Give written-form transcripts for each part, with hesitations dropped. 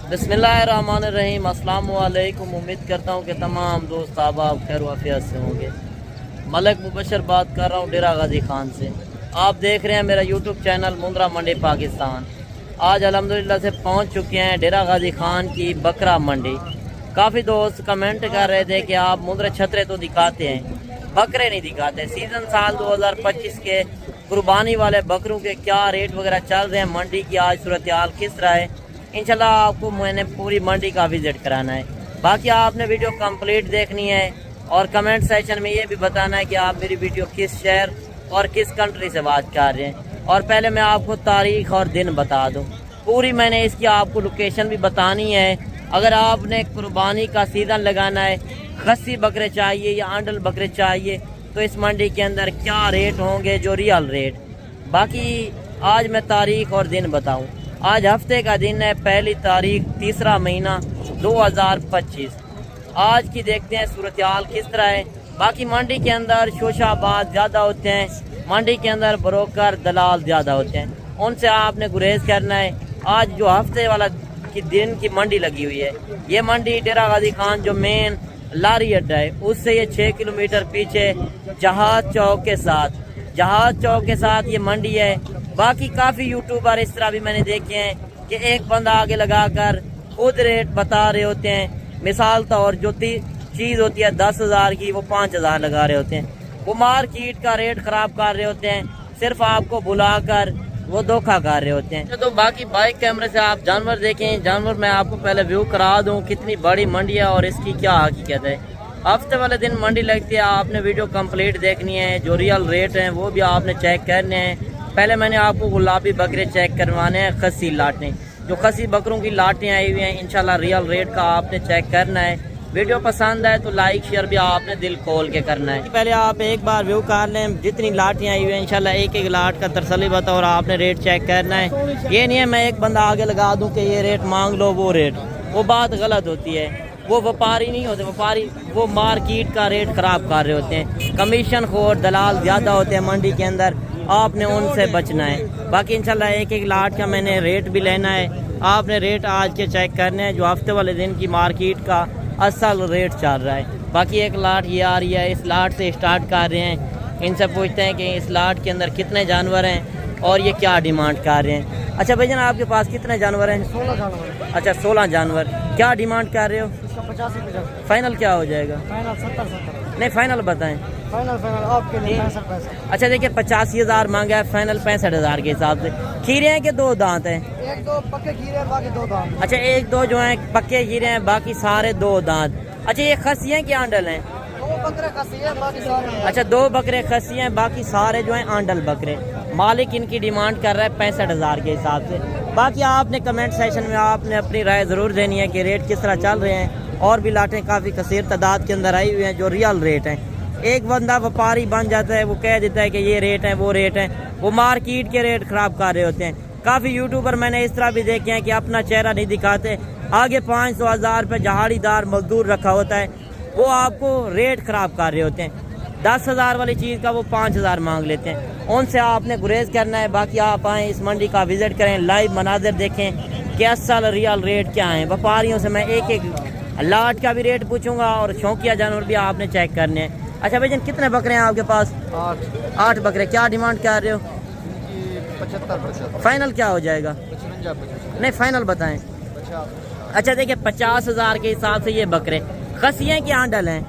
बिस्मिल्लाहिर्रहमानिर्रहीम। अस्सलाम वालेकुम। उम्मीद करता हूँ कि तमाम दोस्त आप खैर वाफियत से होंगे। मलिक मुबशर बात कर रहा हूँ डेरा गाजी खान से। आप देख रहे हैं मेरा यूट्यूब चैनल मुंद्रा मंडी पाकिस्तान। आज अल्हम्दुलिल्लाह से पहुँच चुके हैं डेरा गाजी खान की बकरा मंडी। काफ़ी दोस्त कमेंट कर रहे थे कि आप मुंद्रा छतरे तो दिखाते हैं, बकरे नहीं दिखाते। सीज़न साल 2025 के कुर्बानी वाले बकरों के क्या रेट वगैरह चल रहे हैं, मंडी की आज सूरत हाल किस तरह है, इंशाल्लाह आपको मैंने पूरी मंडी का विजिट कराना है। बाकी आपने वीडियो कंप्लीट देखनी है और कमेंट सेक्शन में ये भी बताना है कि आप मेरी वीडियो किस शहर और किस कंट्री से बात कर रहे हैं। और पहले मैं आपको तारीख और दिन बता दूं, पूरी मैंने इसकी आपको लोकेशन भी बतानी है। अगर आपने कुर्बानी का सीज़न लगाना है, खस्सी बकरे चाहिए या आंडल बकरे चाहिए, तो इस मंडी के अंदर क्या रेट होंगे, जो रियल रेट। बाकी आज मैं तारीख और दिन बताऊं। आज हफ्ते का दिन है, पहली तारीख, तीसरा महीना 2025। आज की देखते हैं सूरत हाल किस तरह है। बाकी मंडी के अंदर शोशाबाज ज़्यादा होते हैं, मंडी के अंदर ब्रोकर दलाल ज़्यादा होते हैं, उनसे आपने गुरेज करना है। आज जो हफ्ते वाला की दिन की मंडी लगी हुई है, ये मंडी डेरा गाजी खान जो मेन लारी अड्डा है उससे ये 6 किलोमीटर पीछे जहाज चौक के साथ ये मंडी है। बाकी काफ़ी यूट्यूबर इस तरह भी मैंने देखे हैं कि एक बंदा आगे लगाकर खुद रेट बता रहे होते हैं। मिसाल तौर जो चीज़ होती है 10,000 की, वो 5,000 लगा रहे होते हैं। वो मार्केट का रेट ख़राब कर रहे होते हैं, सिर्फ आपको बुलाकर वो धोखा कर रहे होते हैं। तो बाकी बाइक कैमरे से आप जानवर देखें। जानवर मैं आपको पहले व्यू करा दूं कितनी बड़ी मंडी है और इसकी क्या हकीकत है। हफ्ते वाले दिन मंडी लगती है, आपने वीडियो कंप्लीट देखनी है। जो रियल रेट हैं वो भी आपने चेक करने हैं। पहले मैंने आपको गुलाबी बकरे चेक करवाने हैं, खस्सी लाटें, जो खस्सी बकरों की लाटें आई हुई हैं, इंशाल्लाह रियल रेट का आपने चेक करना है। वीडियो पसंद आए तो लाइक शेयर भी आपने दिल खोल के करना है। पहले आप एक बार व्यू कर लें, जितनी लाटें आई हुई हैं इंशाल्लाह एक एक लाट का तसल्ली बता और आपने रेट चेक करना है। ये नहीं है मैं एक बंदा आगे लगा दूं कि ये रेट मांग लो वो रेट, वो बात गलत होती है। वो व्यापारी नहीं होते, व्यापारी वो मार्केट का रेट ख़राब कर रहे होते हैं। कमीशन खोर दलाल ज़्यादा होते हैं मंडी के अंदर, आपने उनसे बचना है। बाकी इंशाल्लाह एक एक लाट का मैंने रेट भी लेना है। आपने रेट आज के चेक करने हैं, जो हफ्ते वाले दिन की मार्केट का असल रेट चल रहा है। बाकी एक लाट ये आ रही है, इस लाट से स्टार्ट कर रहे हैं। इनसे पूछते हैं कि इस लाट के अंदर कितने जानवर हैं और ये क्या डिमांड कर रहे हैं। अच्छा भाईजान आपके पास कितने जानवर हैं? 16 जानवर। अच्छा 16 जानवर। क्या डिमांड कर रहे हो? इसका 85। फाइनल क्या हो जाएगा? फाइनल 70। नहीं फाइनल बताएं। फाइनल आपके लिए 65। अच्छा देखिए 85,000 मांगा है, फाइनल 65,000 के हिसाब से। खीरे हैं कि दो दांत हैं? एक दो पक्के खीरे हैं, बाकी दो दांत। अच्छा एक दो जो हैं पक्के खीरे हैं, बाकी सारे दो दांत। अच्छा ये खस्सी हैं कि आंडल हैं? दो बकरे खस्सी हैं, बाकी सारे। अच्छा 2 बकरे खस्सी हैं, बाकी सारे जो हैं आंडल बकरे। मालिक इनकी डिमांड कर रहा है 65,000 के हिसाब से। बाकी आपने कमेंट सेक्शन में आपने अपनी राय ज़रूर देनी है कि रेट किस तरह चल रहे हैं। और भी लाटें काफ़ी कसीर तादाद के अंदर आई हुई हैं जो रियल रेट हैं। एक बंदा व्यापारी बन जाता है, वो कह देता है कि ये रेट है वो रेट है, वो मार्केट के रेट ख़राब कर रहे होते हैं। काफ़ी यूट्यूबर मैंने इस तरह भी देखे हैं कि अपना चेहरा नहीं दिखाते, आगे 500,000 रुपये जहाड़ीदार मजदूर रखा होता है, वो आपको रेट ख़राब कर रहे होते हैं। 10,000 वाली चीज़ का वो 5,000 मांग लेते हैं, उनसे आपने गुरेज करना है। बाकी आप आएँ इस मंडी का विज़िट करें, लाइव मनाजिर देखें कि असल रियल रेट क्या है। व्यापारियों से मैं एक एक लाट का भी रेट पूछूंगा और शौकिया जानवर भी आपने चेक करने हैं। अच्छा भाईजान कितने बकरे हैं आपके पास? 8 बकरे। क्या डिमांड कर रहे हो? 75%। फाइनल क्या हो जाएगा? 55। नहीं फाइनल बताएं। अच्छा देखिए 50,000 के हिसाब से ये बकरे खस्सी हैं कि आंडल हैं?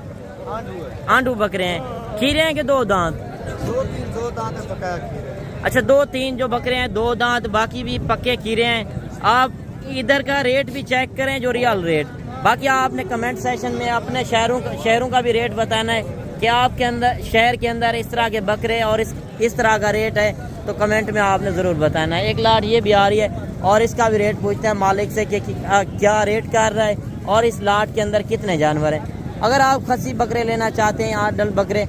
आंडू बकरे हैं। खीरे हैं कि दो दांत? दो दांत पकाया खीरे। अच्छा 2-3 जो बकरे हैं 2 दांत, बाकी भी पक्के खीरे हैं। आप इधर का रेट भी चेक करें, जो रियल रेट। बाकी आपने कमेंट सेक्शन में अपने शहरों का भी रेट बताना है कि आपके अंदर शहर के अंदर इस तरह के बकरे और इस तरह का रेट है, तो कमेंट में आपने ज़रूर बताना है। एक लाट ये भी आ रही है और इसका भी रेट पूछते हैं मालिक से कि क्या रेट कर रहा है और इस लाट के अंदर कितने जानवर हैं। अगर आप खस्सी बकरे लेना चाहते हैं, आंडल बकरे,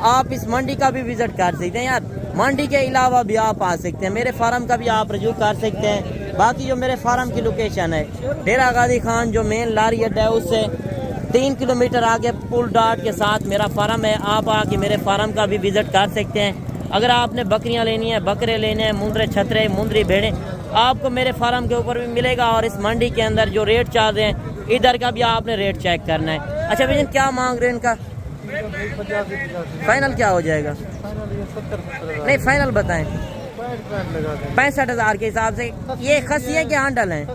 आप इस मंडी का भी विज़िट कर सकते हैं। यार मंडी के अलावा भी आप आ सकते हैं, मेरे फार्म का भी आप रजू कर सकते हैं। बाकी जो मेरे फार्म की लोकेशन है डेरा गाजी खान जो मेन लारी अड्डा है उससे 3 किलोमीटर आगे पुल डाट के साथ मेरा फार्म है। आप आके मेरे फार्म का भी विज़िट कर सकते हैं। अगर आपने बकरियां लेनी है, बकरे लेने हैं, मुंद्रे छतरे मुंद्री भेड़ें, آپ کو میرے فارم کے اوپر بھی ملے گا، اور اس منڈی کے اندر جو ریٹ چل رہے ہیں ادھر کا بھی آپ نے ریٹ چیک کرنا ہے۔ اچھا بھائی کیا مانگ رہے ہیں ان کا؟ فائنل کیا ہو جائے گا؟ نہیں فائنل بتائیں۔ 65,000 کے حساب سے۔ یہ خسی ہیں کہ ہانڈل ہیں؟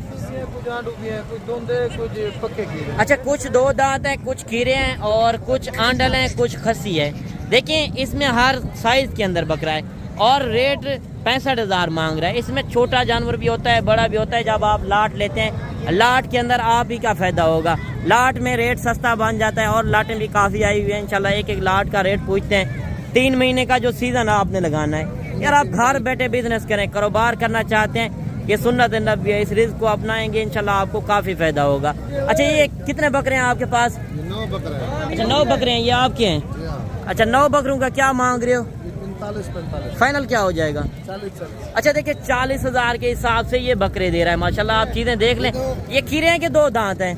اچھا کچھ دو دانت ہیں، کچھ کھیرے ہیں اور کچھ آنڈل ہیں، کچھ خسی ہے۔ دیکھیں اس میں ہر سائز کے اندر بکرا ہے اور ریٹ 65,000 مانگ رہا ہے۔ اس میں چھوٹا جانور بھی ہوتا ہے، بڑا بھی ہوتا ہے۔ جب آپ لاٹ لیتے ہیں، لاٹ کے اندر آپ ہی کا فائدہ ہوگا، لاٹ میں ریٹ سستا بن جاتا ہے اور لاٹیں بھی کافی آئی ہوئی ہیں انشاءاللہ۔ ایک ایک لاٹ کا ریٹ پوچھتے ہیں۔ 3 مہینے کا جو سیزن آپ نے لگانا ہے یار، آپ گھر بیٹھے بزنس کریں، کاروبار کرنا چاہتے ہیں، یہ سنت نبوی ہے، اس رزق کو اپنائیں گے انشاءاللہ آپ کو کافی فائدہ ہوگا۔ اچھا یہ کتنے بکرے ہیں آپ کے پاس؟ 9 بکرے ہیں۔ اچھا 9 بکرے ہیں، یہ آپ کے ہیں؟ اچھا 9 بکروں کا کیا مانگ رہے ہو؟ 45 فائنل کیا ہو جائے گا؟ 40 اچھا دیکھیں 40,000 کے حساب سے یہ بکرے دے رہا ہے ماشاءاللہ۔ آپ چیزیں دیکھ لیں، یہ کھیرے ہیں کہ 2 دانت ہیں؟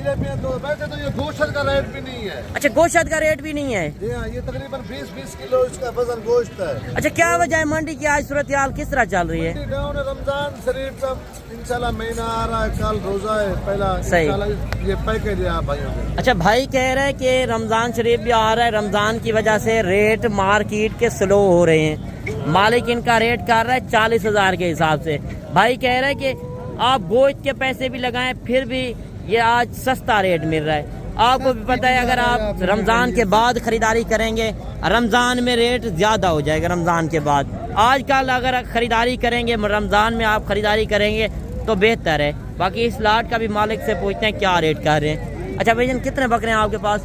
ویسے تو یہ گوشت کا ریٹ بھی نہیں ہے۔ اچھا گوشت کا ریٹ بھی نہیں ہے؟ جی ہاں، یہ تقریباً 20 کلو اس کا وزن گوشت ہے۔ اچھا کیا وجہ ہے منڈی کی آج صورتحال کس طرح چل رہی ہے؟ ڈاؤن رمضان شریف کا انشاءاللہ مہینہ آ رہا ہے، کل روزہ ہے پہلا، صحیح۔ انشاءاللہ یہ پیکج ہے آپ بھائیوں کے۔ اچھا بھائی کہہ رہے ہیں کہ رمضان شریف بھی آ رہا ہے، رمضان کی وجہ سے ریٹ مارکیٹ کے سلو ہو رہے ہیں۔ مالک ان کا ریٹ کر رہا ہے 40,000 کے حساب سے۔ بھائی کہہ رہے ہیں کہ آپ گوشت کے پیسے بھی لگائیں پھر بھی یہ آج سستا ریٹ مل رہا ہے۔ آپ کو بھی پتہ ہے اگر آپ رمضان کے بعد خریداری کریں گے، رمضان میں ریٹ زیادہ ہو جائے گا۔ رمضان کے بعد آج کل اگر خریداری کریں گے، رمضان میں آپ خریداری کریں گے تو بہتر ہے۔ باقی اس لاٹ کا بھی مالک سے پوچھتے ہیں کیا ریٹ کر رہے ہیں۔ اچھا بھائی جان کتنے بکرے ہیں آپ کے پاس؟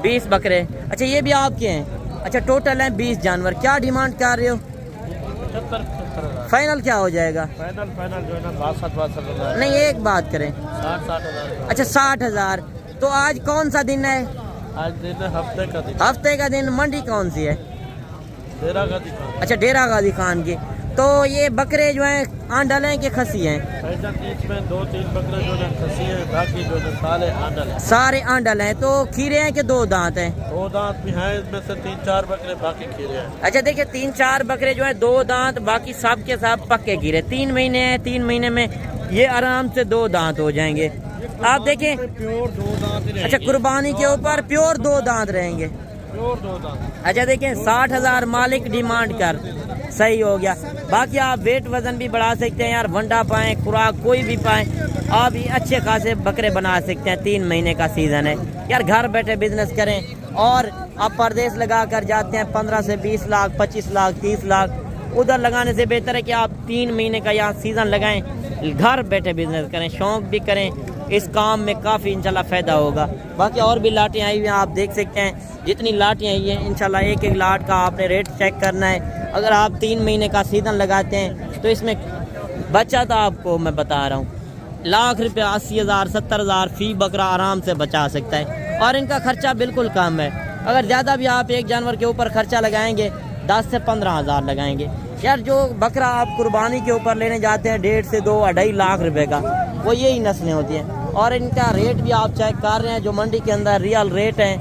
20 بکرے۔ اچھا یہ بھی آپ کے ہیں؟ اچھا ٹوٹل ہیں 20 جانور۔ کیا ڈیمانڈ کر رہے ہو؟ 75 فائنل کیا ہو جائے گا؟ فائنل جو ہے نا 62,000 نہیں ایک بات کریں۔ 60,000 اچھا 60,000۔ تو آج کون سا دن ہے؟ آج دن ہے ہفتے کا دن، ہفتے کا دن۔ منڈی کون سی ہے؟ ڈیرا کا دن۔ اچھا ڈیرا غازی خان کی۔ تو یہ بکرے جو ہیں آنڈل ہیں کہ خسی ہیں؟ اس میں 2-3 بکرے جو ہے کھسی ہیں، باقی جو ہے سارے آنڈل ہیں۔ سارے آنڈل ہیں۔ تو کھیرے ہیں کہ 2 دانت ہیں؟ 2 دانت بھی ہیں، اس میں سے 3-4 بکرے باقی کھیرے ہیں۔ اچھا دیکھیں 3-4 بکرے جو ہیں 2 دانت، باقی سب کے سب پکے کھیرے۔ 3 مہینے ہیں، 3 مہینے میں یہ آرام سے 2 دانت ہو جائیں گے۔ آپ دیکھیں پیور 2 دانت ہی رہیں گے۔ اچھا قربانی کے اوپر پیور 2 دانت رہیں گے۔ پیور 2 دانت۔ اچھا دیکھیں 60,000 مالک ڈیمانڈ کر، صحیح ہو گیا۔ باقی آپ ویٹ وزن بھی بڑھا سکتے ہیں یار، ونڈا پائیں، خوراک کوئی بھی پائیں، آپ یہ اچھے خاصے بکرے بنا سکتے ہیں۔ 3 مہینے کا سیزن ہے یار، گھر بیٹھے بزنس کریں۔ اور آپ پردیس لگا کر جاتے ہیں 15 سے 20 لاکھ، 25 لاکھ، 30 لاکھ، ادھر لگانے سے بہتر ہے کہ آپ 3 مہینے کا یہاں سیزن لگائیں، گھر بیٹھے بزنس کریں، شوق بھی کریں، اس کام میں کافی انشاءاللہ فائدہ ہوگا۔ باقی اور بھی لاٹیں آئی ہوئی ہیں، آپ دیکھ سکتے ہیں جتنی لاٹیں آئی ہیں انشاءاللہ ایک ایک لاٹ کا آپ نے ریٹ چیک کرنا ہے۔ اگر آپ 3 مہینے کا سیزن لگاتے ہیں تو اس میں بچہ تو آپ کو میں بتا رہا ہوں لاکھ روپے، 80,000 70,000 فی بکرا آرام سے بچا سکتا ہے، اور ان کا خرچہ بالکل کم ہے۔ اگر زیادہ بھی آپ ایک جانور کے اوپر خرچہ لگائیں گے 10 سے 15,000 لگائیں گے یار، جو بکرا آپ قربانی کے اوپر لینے جاتے ہیں 1.5 سے 2 2.5 لاکھ روپے کا، وہ یہی نسلیں ہوتی ہیں۔ اور ان کا ریٹ بھی آپ چیک کر رہے ہیں جو منڈی کے اندر ریئل ریٹ ہیں،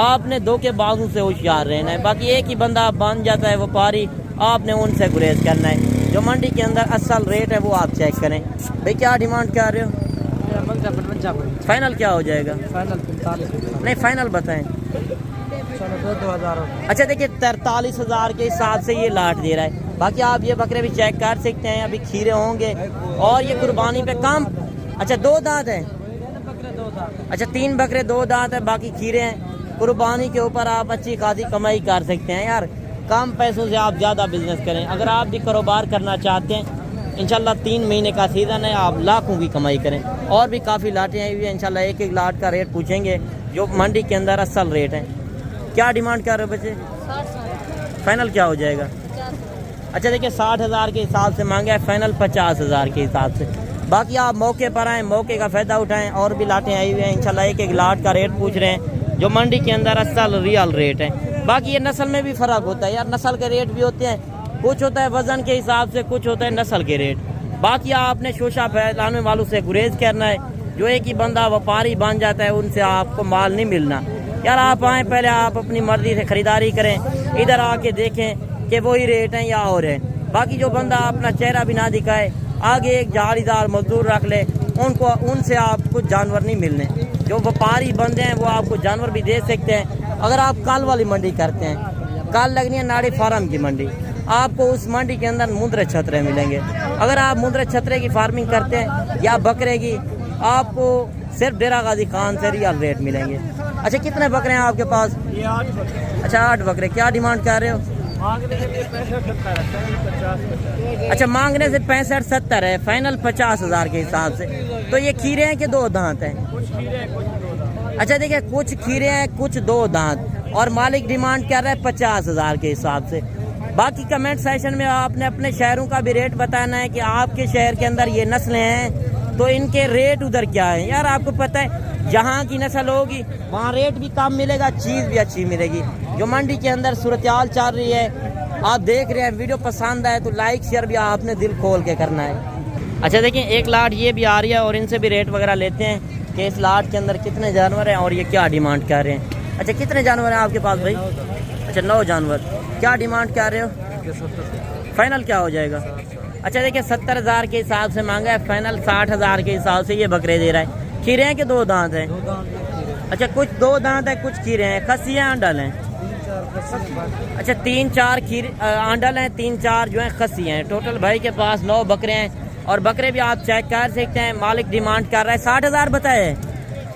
آپ نے دھوکے بازوں سے ہوشیار رہنا ہے۔ باقی ایک ہی بندہ بن جاتا ہے وپاری، آپ نے ان سے گریز کرنا ہے۔ جو منڈی کے اندر اصل ریٹ ہے وہ آپ چیک کریں۔ بھئی کیا ڈیمانڈ کر رہے ہو؟ فائنل کیا ہو جائے گا؟ فائنل 45 نہیں فائنل بتائیں۔ 2,000 اچھا دیکھیں 43,000 کے حساب سے یہ لاٹ دے رہا ہے۔ باقی آپ یہ بکرے بھی چیک کر سکتے ہیں، ابھی کھیرے ہوں گے اور یہ قربانی پہ کم۔ اچھا 2 دانت ہیں؟ اچھا 3 بکرے 2 دانت ہیں، باقی کھیرے ہیں۔ قربانی کے اوپر آپ اچھی خاصی کمائی کر سکتے ہیں یار، کم پیسوں سے آپ زیادہ بزنس کریں۔ اگر آپ بھی کاروبار کرنا چاہتے ہیں انشاءاللہ 3 مہینے کا سیزن ہے، آپ لاکھوں کی کمائی کریں۔ اور بھی کافی لاٹیں آئی ہوئی ہیں انشاءاللہ، ایک ایک لاٹ کا ریٹ پوچھیں گے جو منڈی کے اندر اصل ریٹ ہے۔ کیا ڈیمانڈ کر رہے ہو بچے؟ فائنل کیا ہو جائے گا؟ اچھا دیکھیں 60,000 کے حساب سے مانگا ہے، فائنل 50,000 کے حساب سے۔ باقی آپ موقع پر آئیں، موقع کا فائدہ اٹھائیں۔ اور بھی لاٹیں آئی ہوئی ہیں انشاءاللہ، ایک ایک لاٹ کا ریٹ پوچھ رہے ہیں جو منڈی کے اندر اصل ریئل ریٹ ہے۔ باقی یہ نسل میں بھی فرق ہوتا ہے یار، نسل کے ریٹ بھی ہوتے ہیں، کچھ ہوتا ہے وزن کے حساب سے، کچھ ہوتا ہے نسل کے ریٹ۔ باقی آپ نے شوشہ پھیلانے والوں سے گریز کرنا ہے، جو ایک ہی بندہ وپاری بن جاتا ہے ان سے آپ کو مال نہیں ملنا یار۔ آپ آئیں، پہلے آپ اپنی مرضی سے خریداری کریں، ادھر آ کے دیکھیں کہ وہی ریٹ ہیں یا اور ہیں۔ बाकी जो बंदा अपना चेहरा भी ना दिखाए, आगे एक झाड़ीदार मजदूर रख ले, उनसे आप कुछ जानवर नहीं मिलने। जो व्यापारी बंदे हैं वो आपको जानवर भी दे सकते हैं। अगर आप कल वाली मंडी करते हैं, कल लगनी है नाड़ी फार्म की मंडी, आपको उस मंडी के अंदर मुंद्रे छतरे मिलेंगे। अगर आप मुंद्रे छतरे की फार्मिंग करते हैं या बकरे की, आपको सिर्फ डेरा गाजी खान से रियल रेट मिलेंगे। अच्छा, कितने बकरे हैं आपके पास? ये 8 बकरे। अच्छा, 8 बकरे। क्या डिमांड कर रहे हो? मांगने के लिए 65-70 है, 50-50। अच्छा, मांगने से 65-70 है, फाइनल 50,000 के हिसाब से। तो ये खीरे हैं कि 2 दांत हैं? कुछ खीरे हैं, कुछ 2 दांत। अच्छा देखिए, कुछ खीरे हैं, कुछ 2 दांत, और मालिक डिमांड कर रहा है 50,000 के हिसाब से। बाकी कमेंट सेशन में आपने अपने शहरों का भी रेट बताना है कि आपके शहर के अंदर ये नस्लें हैं तो इनके रेट उधर क्या है। यार आपको पता है जहाँ की नस्ल होगी वहाँ रेट भी कम मिलेगा, चीज़ भी अच्छी मिलेगी। जो मंडी के अंदर सूरत-ए-हाल चल रही है, आप देख रहे हैं। वीडियो पसंद आए तो लाइक शेयर भी आपने दिल खोल के करना है। अच्छा देखिए, एक लाट ये भी आ रही है और इनसे भी रेट वगैरह लेते हैं कि इस लाट के अंदर कितने जानवर हैं और ये क्या डिमांड कर रहे हैं। अच्छा, कितने जानवर हैं आपके पास भाई? अच्छा, 9 जानवर। क्या डिमांड कर रहे हो? फाइनल क्या हो जाएगा? अच्छा देखिए, 70,000 के हिसाब से मांगा है, फाइनल 60,000 के हिसाब से ये बकरे दे रहा है। खीरे हैं कि 2 दांत हैं? अच्छा, कुछ 2 दांत है, कुछ खीरे हैं। खस्सी हैं, आंडल हैं? अच्छा, 3-4 खीर आंडल हैं, 3-4 जो हैं खस्सी हैं। टोटल भाई के पास 9 बकरे हैं और बकरे भी आप चेक कर सकते हैं। मालिक डिमांड कर रहा है 60,000 बताए।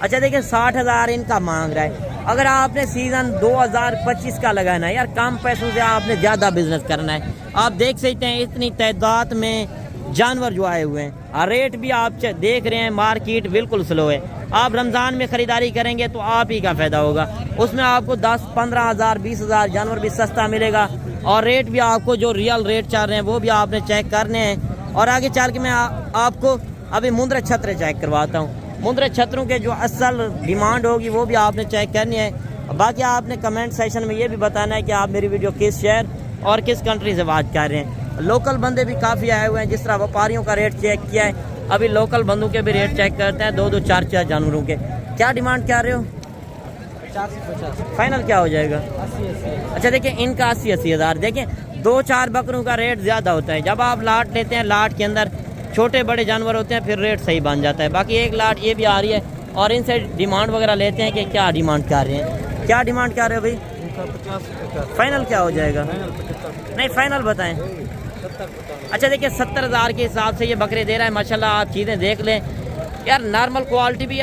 अच्छा देखिए, 60,000 इनका मांग रहा है। अगर आपने सीज़न 2025 का लगाना है, यार कम पैसों से आपने ज़्यादा बिजनेस करना है। आप देख सकते हैं इतनी तादाद में जानवर जो आए हुए हैं, और रेट भी आप देख रहे हैं, मार्केट बिल्कुल स्लो है। आप रमज़ान में ख़रीदारी करेंगे तो आप ही का फ़ायदा होगा। उसमें आपको 10-15 हज़ार 20,000 जानवर भी सस्ता मिलेगा, और रेट भी आपको जो रियल रेट चल रहे हैं वो भी आपने चेक करने हैं। और आगे चल के मैं आपको अभी मुंद्रे छतरे चेक करवाता हूँ। मुंद्रे छतरों के जो असल डिमांड होगी वो भी आपने चेक करनी है। बाकी आपने कमेंट सेशन में ये भी बताना है कि आप मेरी वीडियो किस शहर और किस कंट्री से बात कर रहे हैं। लोकल बंदे भी काफ़ी आए हुए हैं, जिस तरह व्यापारियों का रेट चेक किया है, अभी लोकल बंदों के भी रेट चेक करते हैं। 2-2, 4-4 जानवरों के क्या डिमांड कर रहे हो? 50-50। फाइनल क्या हो जाएगा? 80-80। अच्छा देखिए, इनका 80-80 हज़ार। देखें, 2-4 बकरों का रेट ज़्यादा होता है। जब आप लाट लेते हैं, लाट के अंदर छोटे बड़े जानवर होते हैं, फिर रेट सही बन जाता है। बाकी एक लाट ये भी आ रही है और इनसे डिमांड वगैरह लेते हैं कि क्या डिमांड कर रहे हैं। क्या डिमांड कर रहे हो भाई? 50-50। फाइनल क्या हो जाएगा? 75। नहीं, फाइनल बताएं। 70। अच्छा देखिए, 70,000 के हिसाब से ये बकरे दे रहा है। माशाल्लाह, आप चीज़ें देख लें यार, नॉर्मल क्वालिटी भी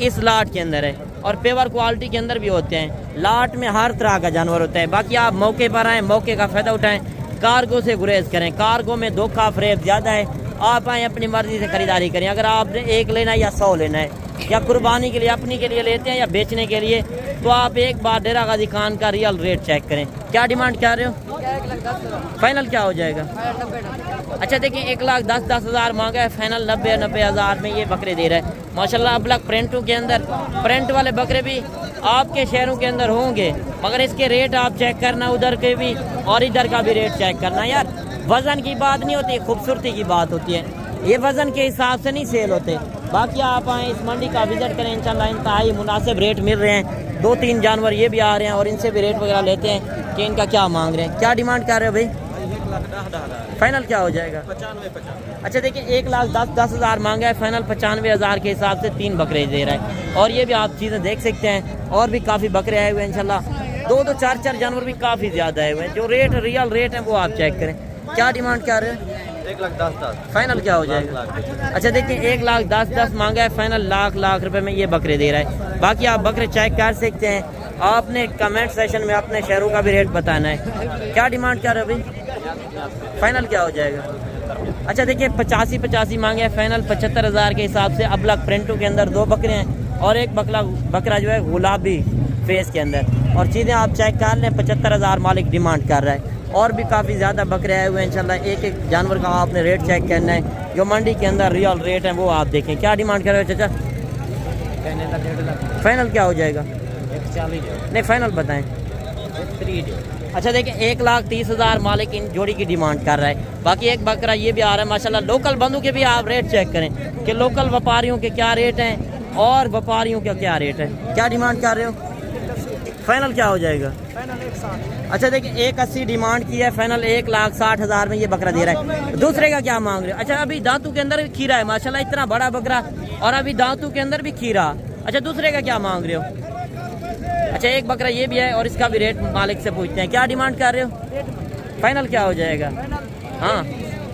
इस लाट के अंदर है और पेवर क्वालिटी के अंदर भी होते हैं। लाट में हर तरह का जानवर होता है। बाकी आप मौके पर आएँ, मौके का फ़ायदा उठाएं, कार्गो से गुरेज करें। कार्गो में धोखा फरेब ज़्यादा है। आप आएँ, अपनी मर्ज़ी से ख़रीदारी करें। अगर आपने 1 लेना है या 100 लेना है, या कुर्बानी के लिए अपनी के लिए लेते हैं या बेचने के लिए, तो आप एक बार डेरा गाजी खान का रियल रेट चेक करें। क्या डिमांड कर रहे हो? फाइनल क्या हो जाएगा? अच्छा देखिए, 1,10,000 मांगा है, फाइनल 90 हज़ार में ये बकरे दे रहा है। माशाल्लाह, अब लग प्रिंटों के अंदर प्रिंट वाले बकरे भी आपके शहरों के अंदर होंगे, मगर इसके रेट आप चेक करना, उधर के भी और इधर का भी रेट चेक करना। यार वज़न की बात नहीं होती, खूबसूरती की बात होती है। ये वज़न के हिसाब से नहीं सेल होते। बाकी आप आएँ, इस मंडी का विज़िट करें, इंशाल्लाह इंतहाई मुनासिब रेट मिल रहे हैं। 2-3 जानवर ये भी आ रहे हैं और इनसे भी रेट वगैरह लेते हैं कि इनका क्या मांग रहे हैं। क्या डिमांड कर रहे हो भाई? 1,10,000। फाइनल क्या हो जाएगा? 95-50। अच्छा देखिए, 1,10,000 मांगा है, फाइनल 95,000 के हिसाब से 3 बकरे दे रहा है। और ये भी आप चीज़ें देख सकते हैं, और भी काफ़ी बकरे आए हुए हैं इंशाल्लाह। 2-2, 4-4 जानवर भी काफ़ी ज़्यादा आए हुए हैं। जो रेट रियल रेट है वो आप चेक करें। क्या डिमांड कर रहे हैं? 1,10,000। फाइनल क्या हो जाएगा? अच्छा देखिए, 1,10,000 मांगा है, फाइनल लाख रुपए में ये बकरे दे रहा है। बाकी आप बकरे चेक कर सकते हैं। आपने कमेंट सेशन में अपने शहरों का भी रेट बताना है। क्या डिमांड कर रहे हो भाई? फाइनल क्या हो जाएगा? अच्छा देखिए, 85 मांगे हैं, फाइनल 75,000 के हिसाब से। अब लग प्रिंटों के अंदर 2 बकरे हैं और एक बकरा जो है गुलाबी फेस के अंदर। और चीज़ें आप चेक कर लें, 75,000 मालिक डिमांड कर रहा है। और भी काफ़ी ज़्यादा बकरे आए हुए हैं इंशाल्लाह। एक जानवर का आपने रेट चेक करना है, जो मंडी के अंदर रियल रेट है वो आप देखें। क्या डिमांड कर रहे हो चाचा? फाइनल क्या हो जाएगा? 140। नहीं, फाइनल बताएं। 3। अच्छा देखिए, 1,30,000 मालिक इन जोड़ी की डिमांड कर रहा है। बाकी एक बकरा ये भी आ रहा है माशाल्लाह। लोकल बंदों के भी आप रेट चेक करें कि लोकल व्यापारियों के क्या रेट हैं और व्यापारियों का क्या रेट है। क्या डिमांड कर रहे हो? फाइनल क्या हो जाएगा? अच्छा देखिए 180 डिमांड की है, फाइनल 1,60,000 में ये बकरा दे रहा है। दूसरे का क्या मांग रहे हो? अच्छा अभी दांतों के अंदर भी खीरा है माशाल्लाह, इतना बड़ा बकरा और अभी दांतों के अंदर भी खीरा। अच्छा दूसरे का क्या मांग रहे हो? अच्छा एक बकरा ये भी है और इसका भी रेट मालिक से पूछते हैं। क्या डिमांड कर रहे हो? फाइनल क्या हो जाएगा? हाँ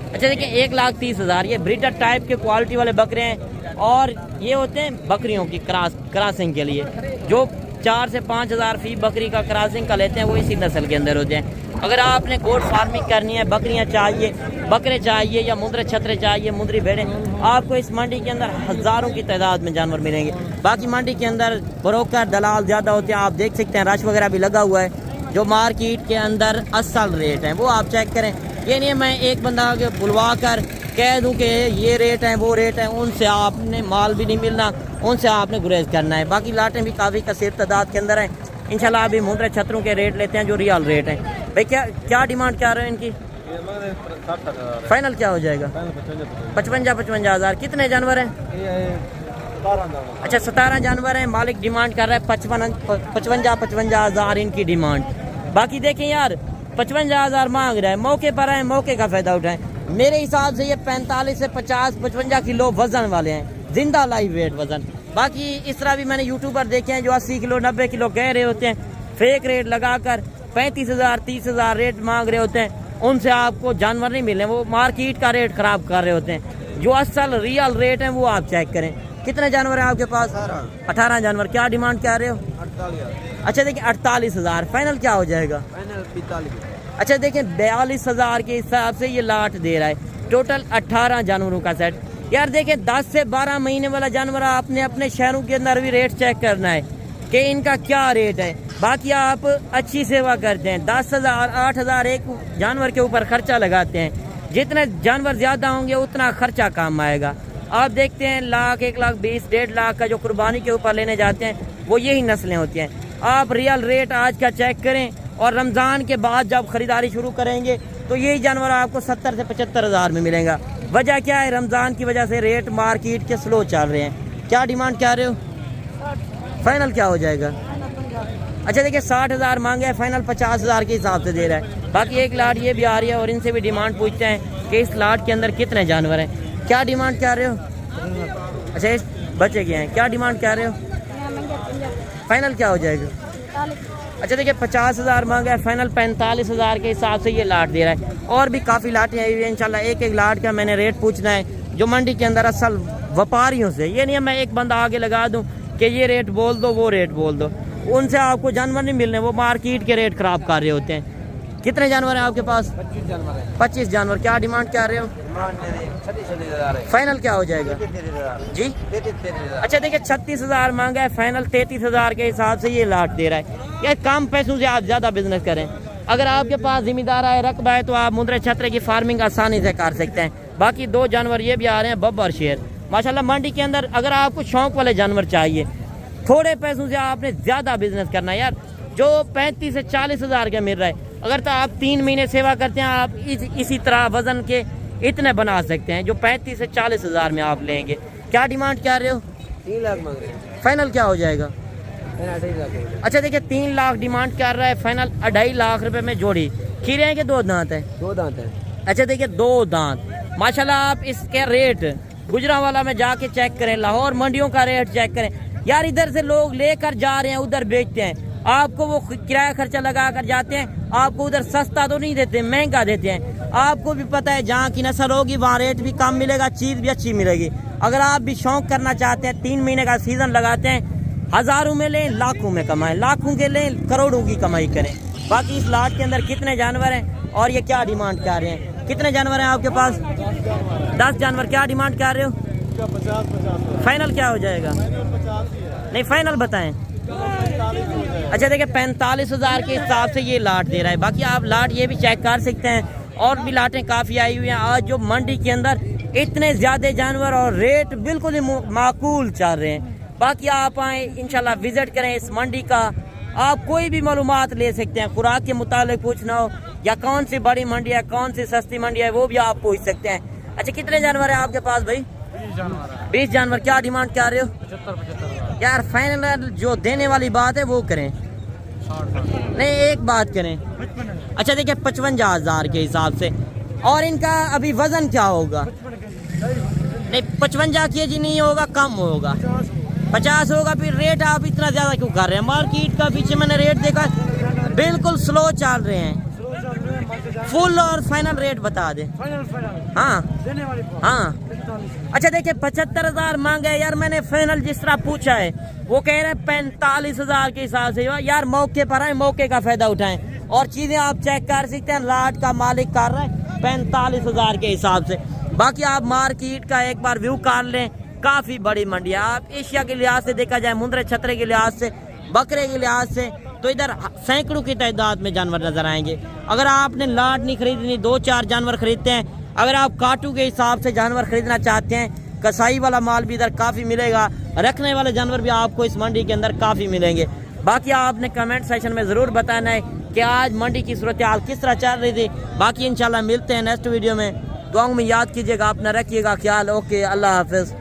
अच्छा देखिए 1,30,000 ये ब्रीडर टाइप के क्वालिटी वाले बकरे हैं और ये होते हैं बकरियों की क्रॉसिंग के लिए। जो 4 से 5,000 फी बकरी का क्रॉसिंग का लेते हैं वो इसी नस्ल के अंदर होते हैं। अगर आपने गोट फार्मिंग करनी है, बकरियां चाहिए, बकरे चाहिए या मुंदरे छतरे चाहिए, मुंदरी भेड़ें, आपको इस मंडी के अंदर हज़ारों की तादाद में जानवर मिलेंगे। बाकी मंडी के अंदर ब्रोकर दलाल ज़्यादा होते हैं, आप देख सकते हैं रश वगैरह भी लगा हुआ है। जो मार्केट के अंदर असल रेट हैं वो आप चेक करें। ये नहीं मैं एक बंदा आगे बुलवा कर कह दूं कि ये रेट है वो रेट है, उनसे आपने माल भी नहीं मिलना, उनसे आपने गुरेज करना है। बाकी लाटें भी काफ़ी कसीर तादाद के अंदर हैं। इंशाल्लाह अभी मुंदरे छतरों के रेट लेते हैं जो रियल रेट हैं। भाई क्या डिमांड क्या रहे हैं इनकी? फाइनल क्या हो जाएगा? 55,000। कितने जानवर हैं? अच्छा 17 जानवर हैं। मालिक डिमांड कर रहा है 55,000 इनकी डिमांड। बाकी देखें यार 55,000 मांग रहा है, मौके पर है, मौके का फायदा उठाएं। मेरे हिसाब से ये 45 से 50-55 किलो वजन वाले हैं, जिंदा लाइव वेट वजन। बाकी इस तरह भी मैंने यूट्यूबर देखे हैं जो 80 किलो 90 किलो कह रहे होते हैं, फेक रेट लगाकर 35,000 30,000 रेट मांग रहे होते हैं। उनसे आपको जानवर नहीं मिले, वो मार्केट का रेट खराब कर रहे होते हैं। जो असल रियल रेट है वो आप चेक करें। कितने जानवर हैं आपके पास? 18 जानवर। क्या डिमांड कर रहे हो? 48,000। अच्छा देखिए 48,000। फाइनल क्या हो जाएगा? फाइनल 45। अच्छा देखिए 42,000 के हिसाब से ये लाट दे रहा है। टोटल 18 जानवरों का सेट। यार देखें 10 से 12 महीने वाला जानवर आपने अपने शहरों के अंदर भी रेट चेक करना है कि इनका क्या रेट है। बाकी आप अच्छी सेवा करते हैं, 10,000 8,000 एक जानवर के ऊपर खर्चा लगाते हैं। जितने जानवर ज़्यादा होंगे उतना खर्चा कम आएगा। आप देखते हैं 1,00,000 1,20,000 1.5 का जो कुर्बानी के ऊपर लेने जाते हैं वो यही नस्लें होती हैं। आप रियल रेट आज का चेक करें और रमज़ान के बाद जब ख़रीदारी शुरू करेंगे तो यही जानवर आपको 70 से 75,000 में मिलेगा। वजह क्या है? रमज़ान की वजह से रेट मार्केट के स्लो चल रहे हैं। क्या डिमांड कर रहे हो? फाइनल क्या हो जाएगा? अच्छा देखिए 60,000 मांगे, फाइनल 50,000 के हिसाब से दे रहा है। बाकी एक लाट ये भी आ रही है और इनसे भी डिमांड पूछते हैं कि इस लाट के अंदर कितने जानवर हैं। क्या डिमांड कर रहे हो? अच्छा इस बच्चे के हैं। क्या डिमांड कर रहे हो? फाइनल क्या हो जाएगा? अच्छा देखिए 50,000 मांगा है, फाइनल 45,000 के हिसाब से ये लाट दे रहा है। और भी काफ़ी लाटें आई हुई हैं इंशाल्लाह। एक एक लाट का मैंने रेट पूछना है जो मंडी के अंदर असल व्यापारियों से। ये नहीं है मैं एक बंदा आगे लगा दूं कि ये रेट बोल दो वो रेट बोल दो, उनसे आपको जानवर नहीं मिलने, वो मार्केट के रेट खराब कर रहे होते हैं। कितने जानवर हैं आपके पास? 25 जानवर है। 25 जानवर। क्या डिमांड कर रहे हो? 36,000 है। फाइनल क्या हो जाएगा? 33,000 जी 33,000। अच्छा देखिए 36,000 मांगा है, फाइनल 33,000 के हिसाब से ये लाट दे रहा है। या कम पैसों से आप ज़्यादा बिजनेस करें। अगर आपके पास जिम्मेदार है, रकबा है, तो आप मुंदरे छतरे की फार्मिंग आसानी से कर सकते हैं। बाकी 2 जानवर ये भी आ रहे हैं, बब और शेर। माशाल्लाह मंडी के अंदर अगर आपको शौक वाले जानवर चाहिए, थोड़े पैसों से आपने ज़्यादा बिजनेस करना है। यार जो 35 से 40,000 का मिल रहा है, अगर तो आप 3 महीने सेवा करते हैं, आप इसी तरह वजन के इतने बना सकते हैं जो 35 से 40,000 में आप लेंगे। क्या डिमांड कर रहे हो? 3 लाख मांग रहे हैं। फाइनल क्या हो जाएगा? 2.5 लाख। अच्छा देखिए 3 लाख डिमांड कर रहा है, फाइनल 2.5 लाख रुपए में जोड़ी। खीरे हैं कि 2 दांत है? 2 दांत है। अच्छा देखिए 2 दांत। माशाल्लाह आप इसके रेट गुजरांवाला में जाके चेक करें, लाहौर मंडियों का रेट चेक करें। यार इधर से लोग लेकर जा रहे हैं, उधर बेचते हैं, आपको वो किराया खर्चा लगा कर जाते हैं, आपको उधर सस्ता तो नहीं देते, महंगा देते हैं। आपको भी पता है जहाँ की नस्ल होगी वहाँ रेट भी कम मिलेगा, चीज़ भी अच्छी मिलेगी। अगर आप भी शौक करना चाहते हैं, 3 महीने का सीजन लगाते हैं, हज़ारों में लें, लाखों में कमाएं, लाखों के लें, करोड़ों की कमाई करें। बाकी इस लाट के अंदर कितने जानवर हैं और ये क्या डिमांड कर रहे हैं? कितने जानवर हैं आपके पास? 10 जानवर। क्या डिमांड कर रहे हो? 50 फाइनल क्या हो जाएगा? नहीं फाइनल बताएं। अच्छा देखिए 45,000 के हिसाब से ये लाट दे रहा है। बाकी आप लाट ये भी चेक कर सकते हैं, और भी लाटें काफ़ी आई हुई हैं। आज जो मंडी के अंदर इतने ज़्यादा जानवर और रेट बिल्कुल ही माकूल चल रहे हैं। बाकी आप आए इंशाल्लाह विजिट करें इस मंडी का, आप कोई भी मालूमात ले सकते हैं। खुराक के मुताबिक पूछना हो या कौन सी बड़ी मंडी है, कौन सी सस्ती मंडी है, वो भी आप पूछ सकते हैं। अच्छा कितने जानवर है आपके पास भाई? 20 जानवर। क्या डिमांड कर रहे हो? 75,000। यार फाइनल जो देने वाली बात है वो करें। نہیں ایک بات کریں, اچھا دیکھیں 55,000 کے حساب سے, اور ان کا ابھی وزن کیا ہوگا؟ نہیں 55 kg نہیں ہوگا, کم ہوگا, 50 ہوگا. پھر ریٹ آپ اتنا زیادہ کیوں کر رہے ہیں؟ مارکیٹ کا پیچھے میں نے ریٹ دیکھا بالکل سلو چل رہے ہیں. فل اور فائنل ریٹ بتا دیں. ہاں ہاں اچھا دیکھیں 75,000 مانگا ہے یار, میں نے فائنل جس طرح پوچھا ہے وہ کہہ رہے ہیں 45,000 کے حساب سے. یار موقع پر آئیں, موقع کا فائدہ اٹھائیں, اور چیزیں آپ چیک کر سکتے ہیں. لاٹ کا مالک کر رہا ہے 45,000 کے حساب سے. باقی آپ مارکیٹ کا ایک بار ویو کر لیں, کافی بڑی منڈی ہے. آپ ایشیا کے لحاظ سے دیکھا جائے, مندرے چھترے کے لحاظ سے, بکرے کے لحاظ سے, تو ادھر سینکڑوں کی تعداد میں جانور نظر آئیں گے. اگر آپ نے لاٹ نہیں خریدنی, 2-4 جانور خریدتے ہیں, اگر آپ کاٹو کے حساب سے جانور خریدنا چاہتے ہیں, کسائی والا مال بھی ادھر کافی ملے گا, رکھنے والے جانور بھی آپ کو اس منڈی کے اندر کافی ملیں گے. باقی آپ نے کمنٹ سیکشن میں ضرور بتانا ہے کہ آج منڈی کی صورتحال کس طرح چل رہی تھی. باقی انشاءاللہ ملتے ہیں نیکسٹ ویڈیو میں. دعاؤں میں یاد کیجیے گا, اپنا رکھیے گا خیال. اوکے, اللہ حافظ.